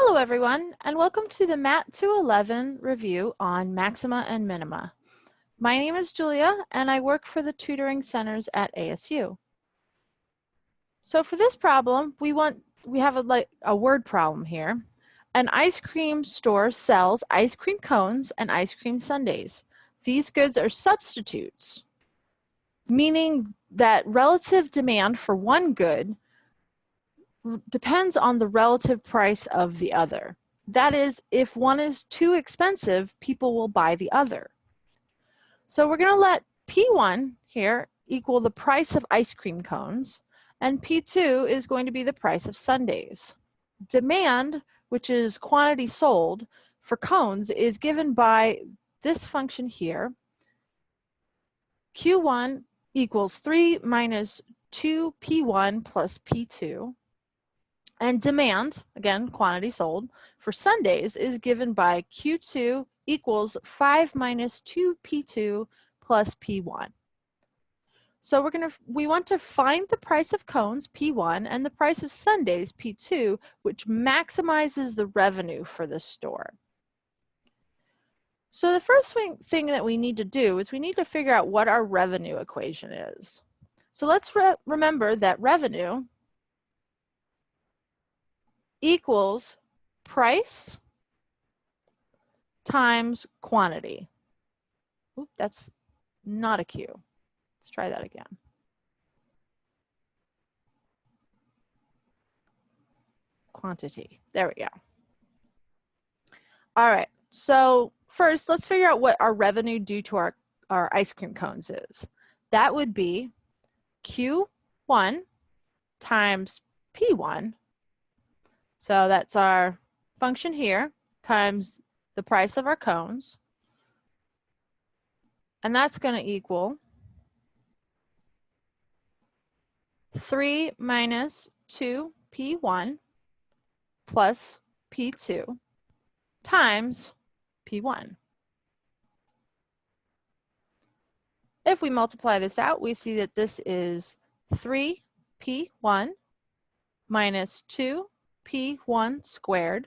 Hello everyone, and welcome to the Mat 211 review on Maxima and Minima. My name is Julia, and I work for the tutoring centers at ASU. So for this problem, we have a word problem here. An ice cream store sells ice cream cones and ice cream sundaes. These goods are substitutes, meaning that relative demand for one good depends on the relative price of the other. That is, if one is too expensive, people will buy the other. So we're going to let P1 here equal the price of ice cream cones, and P2 is going to be the price of sundaes. Demand, which is quantity sold for cones, is given by this function here. Q1 equals 3 minus 2P1 plus P2. And demand, again, quantity sold, for sundaes is given by Q2 equals 5 minus 2P2 plus P1. So we want to find the price of cones, P1, and the price of sundaes, P2, which maximizes the revenue for the store. So the first thing that we need to do is we need to figure out what our revenue equation is. So let's remember that revenue equals price times quantity. Oop, that's not a Q. Let's try that again. Quantity. There we go. All right. So first, let's figure out what our revenue due to our ice cream cones is. That would be Q1 times P1. So that's our function here times the price of our cones. And that's going to equal 3 minus 2P1 plus P2 times P1. If we multiply this out, we see that this is 3P1 minus 2P1 squared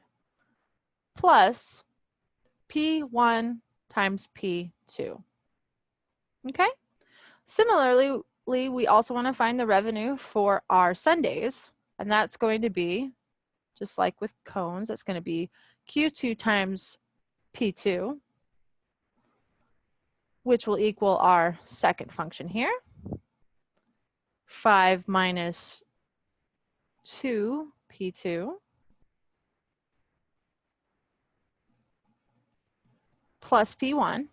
plus P1 times P2. Okay? Similarly, we also want to find the revenue for our sundaes, and that's going to be, just like with cones, that's going to be Q2 times P2, which will equal our second function here, 5 minus 2P2 plus P1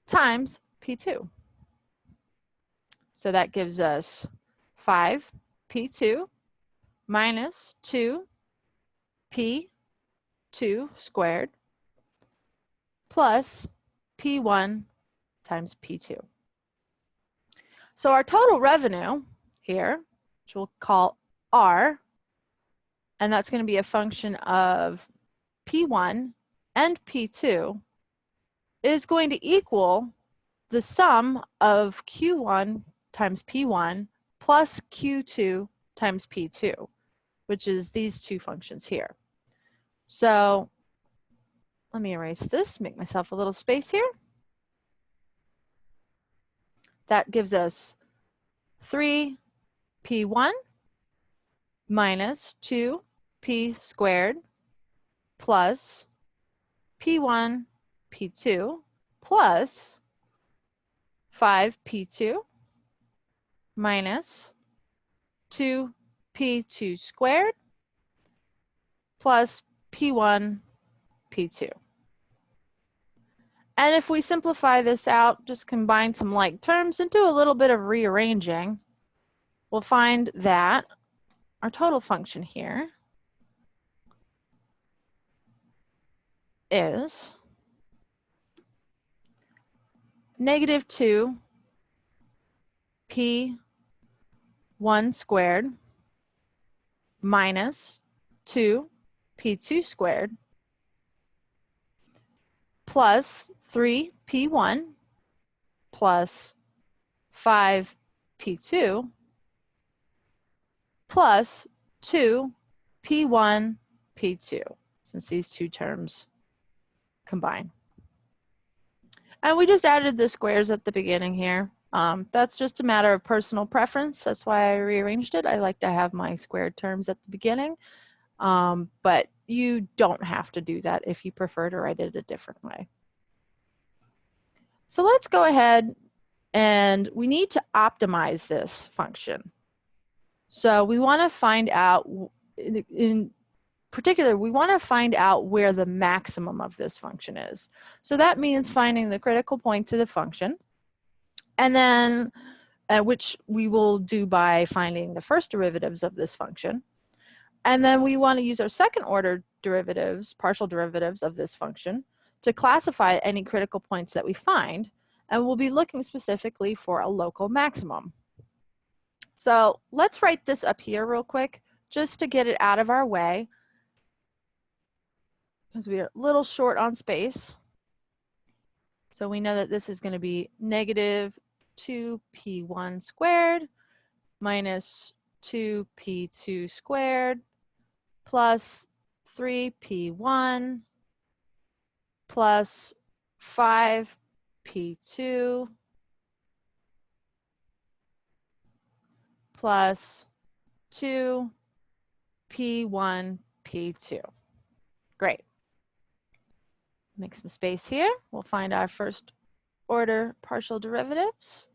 times P2. So that gives us 5P2 minus 2P2 squared plus P1 times P2. So our total revenue here, which we'll call R, and that's going to be a function of P1 and P2, is going to equal the sum of Q1 times P1 plus Q2 times P2, which is these two functions here. So let me erase this, make myself a little space here. That gives us 3P1 minus 2P squared plus P1 P2 plus 5P2 minus 2P2 squared plus P1 P2. And if we simplify this out, just combine some like terms and do a little bit of rearranging, we'll find that our total function here is negative 2P1 squared minus 2P2 squared plus 3P1 plus 5P2 plus 2 P1, P2, since these two terms combine. And we just added the squares at the beginning here. That's just a matter of personal preference. That's why I rearranged it. I like to have my squared terms at the beginning, but you don't have to do that if you prefer to write it a different way. So let's go ahead and we need to optimize this function. So we want to find out, in particular, we want to find out where the maximum of this function is. So that means finding the critical points of the function, and then which we will do by finding the first derivatives of this function. And then we want to use our second order derivatives, partial derivatives of this function, to classify any critical points that we find, and we'll be looking specifically for a local maximum. So let's write this up here real quick, just to get it out of our way, because we are a little short on space. So we know that this is going to be negative 2p1 squared minus 2p2 squared plus 3p1 plus 5p2 plus 2p1 p2. Great. Make some space here. We'll find our first order partial derivatives.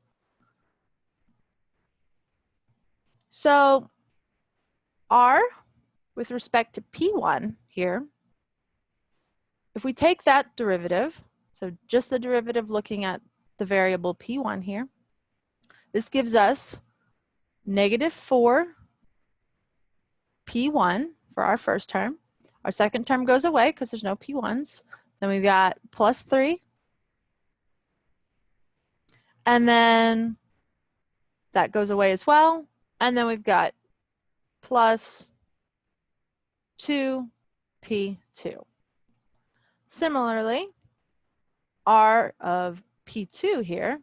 So R with respect to P1 here, if we take that derivative, so just the derivative looking at the variable P1 here, this gives us negative 4 P1 for our first term. Our second term goes away because there's no P1s. Then we've got plus 3. And then that goes away as well. And then we've got plus 2p2. Similarly, R of P2 here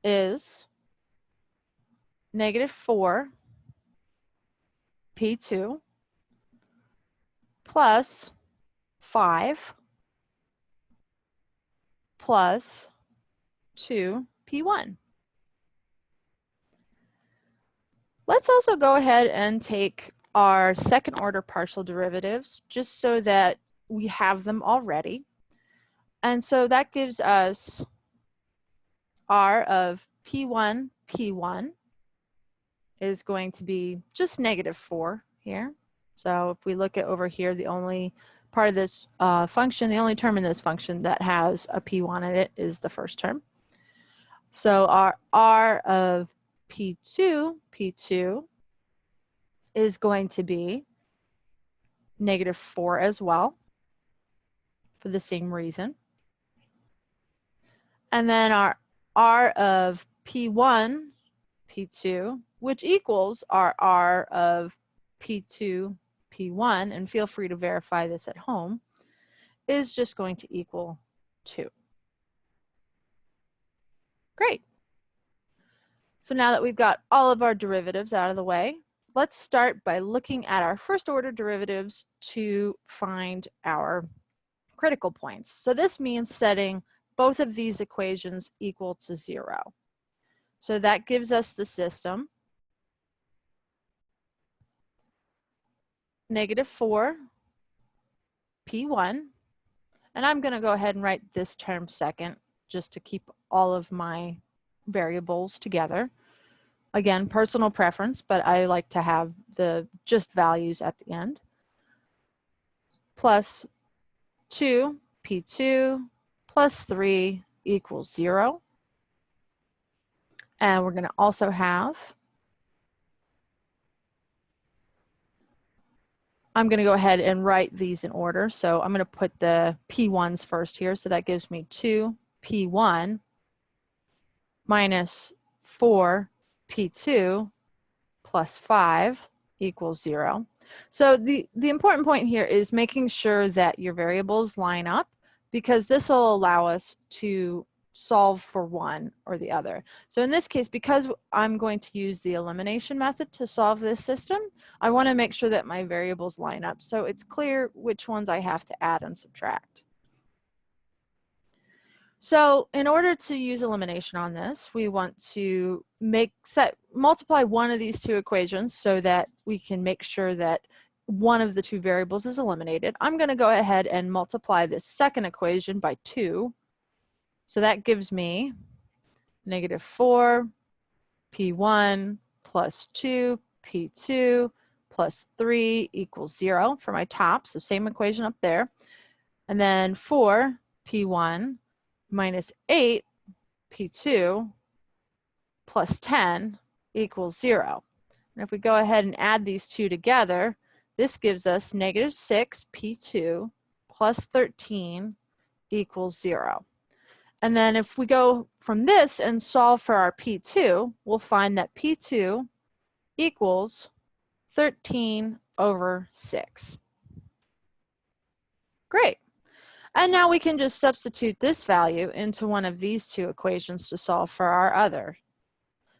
is negative 4 P2 plus 5 plus 2p1. Let's also go ahead and take our second order partial derivatives just so that we have them already. And so that gives us R of P1 is going to be just negative 4 here. So if we look at over here, the only part of this function, the only term in this function that has a P1 in it is the first term. So our R of P2 is going to be negative 4 as well for the same reason. And then our R of P1, which equals our R of P2, P1, and feel free to verify this at home, is just going to equal 2. Great. So now that we've got all of our derivatives out of the way, let's start by looking at our first order derivatives to find our critical points. So this means setting both of these equations equal to 0. So that gives us the system negative 4 P1, and I'm going to go ahead and write this term second just to keep all of my variables together. Again, personal preference, but I like to have the just values at the end. Plus 2 P2 plus 3 equals 0. And we're going to also have, I'm going to go ahead and write these in order. So I'm going to put the P1s first here. So that gives me 2 P1 minus 4 P2 plus 5 equals 0. So the important point here is making sure that your variables line up, because this will allow us to solve for one or the other. So in this case, because I'm going to use the elimination method to solve this system, I want to make sure that my variables line up so it's clear which ones I have to add and subtract. So in order to use elimination on this, we want to multiply one of these two equations so that we can make sure that one of the two variables is eliminated. I'm going to go ahead and multiply this second equation by 2. So that gives me negative 4 P1 plus 2 P2 plus 3 equals 0 for my top. So same equation up there. And then 4 P1 minus 8 P2 plus 10 equals 0. And if we go ahead and add these two together, this gives us negative 6 P2 plus 13 equals 0. And then if we go from this and solve for our P2, we'll find that P2 equals 13 over 6. Great. And now we can just substitute this value into one of these two equations to solve for our other.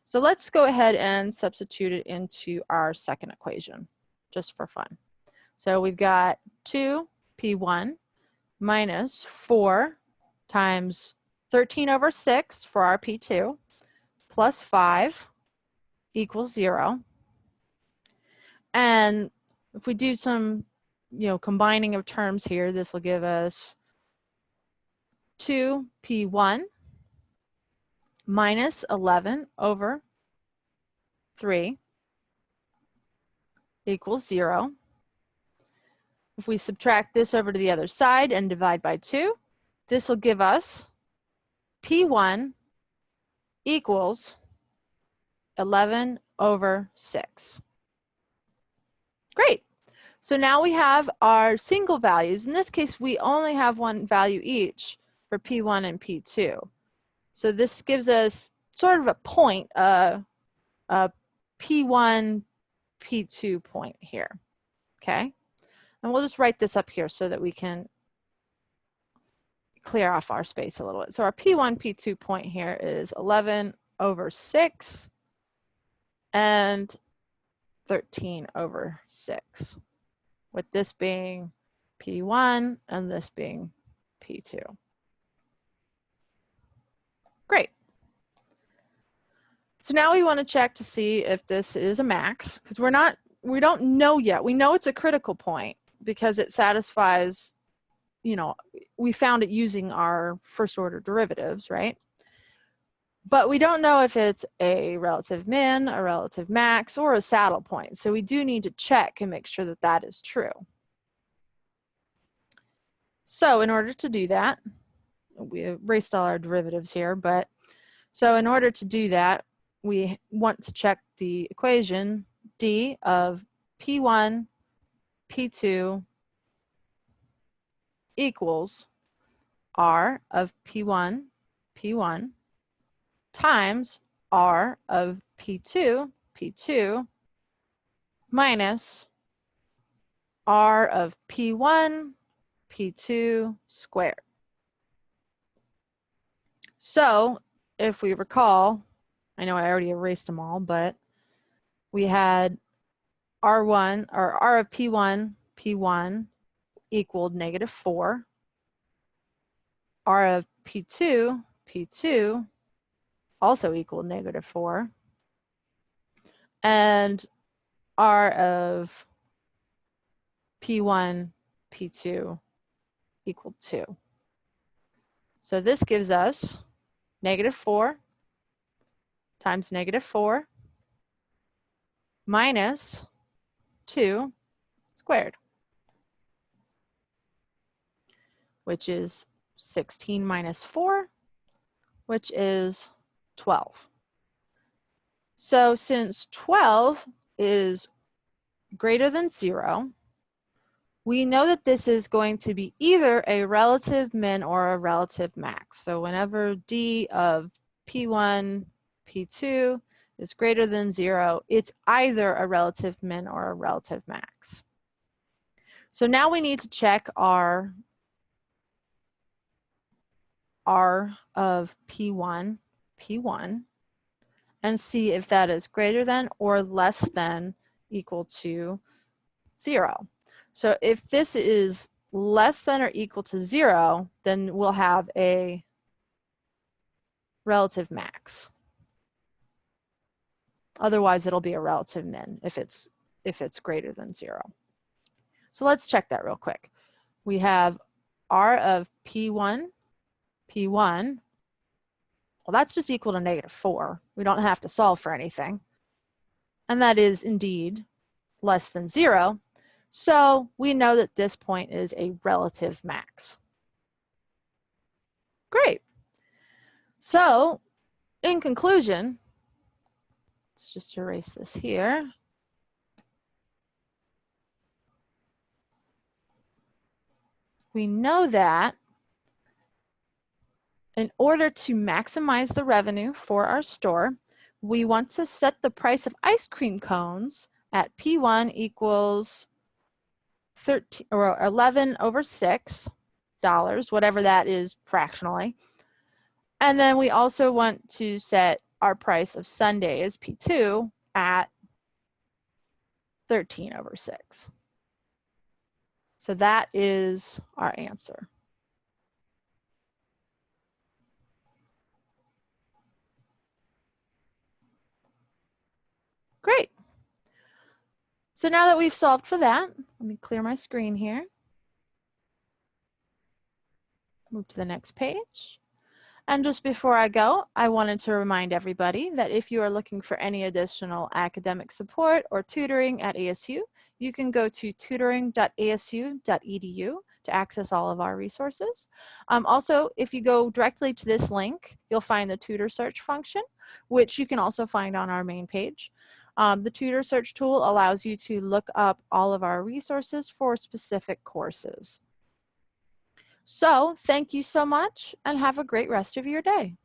So let's go ahead and substitute it into our second equation, just for fun. So we've got 2P1 minus 4 times 13 over 6 for our P2 plus 5 equals 0. And if we do some, combining of terms here, this will give us 2P1 minus 11 over 3 equals 0. If we subtract this over to the other side and divide by 2, this will give us P1 equals 11 over 6. Great. So now we have our single values. In this case, we only have one value each for P1 and P2. So this gives us sort of a point, a P1, P2 point here, okay? And we'll just write this up here so that we can clear off our space a little bit. So our P1, P2 point here is 11 over 6 and 13 over 6, with this being P1 and this being P2. Great. So now we want to check to see if this is a max, because we don't know yet. We know it's a critical point because it satisfies, we found it using our first order derivatives, right? But we don't know if it's a relative min, a relative max, or a saddle point. So we do need to check and make sure that that is true. So in order to do that, we erased all our derivatives here, but so in order to do that, we want to check the equation D of P1, P2 equals R of P1, P1 times R of P2, P2 minus R of P1, P2 squared. So if we recall, I know I already erased them all, but we had R1 or R of P1, P1 equaled negative 4. R of P2, P2 also equaled negative 4. And R of P1, P2 equaled 2. So this gives us negative 4 times negative 4 minus 2 squared, which is 16 minus 4, which is 12. So since 12 is greater than 0, we know that this is going to be either a relative min or a relative max. So whenever D of P1, P2 is greater than 0, it's either a relative min or a relative max. So now we need to check our R of P1, P1, and see if that is greater than or less than equal to 0. So if this is less than or equal to 0, then we'll have a relative max. Otherwise, it'll be a relative min if it's greater than 0. So let's check that real quick. We have R of P1, P1. Well, that's just equal to -4. We don't have to solve for anything. And that is indeed less than 0. So we know that this point is a relative max. Great. So in conclusion, let's just erase this here. We know that in order to maximize the revenue for our store, we want to set the price of ice cream cones at P1 equals 13 or 11 over $6, whatever that is fractionally. And then we also want to set our price of sundaes, P2, at 13 over 6. So that is our answer. Great. So now that we've solved for that, let me clear my screen here. Move to the next page. And just before I go, I wanted to remind everybody that if you are looking for any additional academic support or tutoring at ASU, you can go to tutoring.asu.edu to access all of our resources. Also, if you go directly to this link, you'll find the tutor search function, which you can also find on our main page. The tutor search tool allows you to look up all of our resources for specific courses. So thank you so much and have a great rest of your day.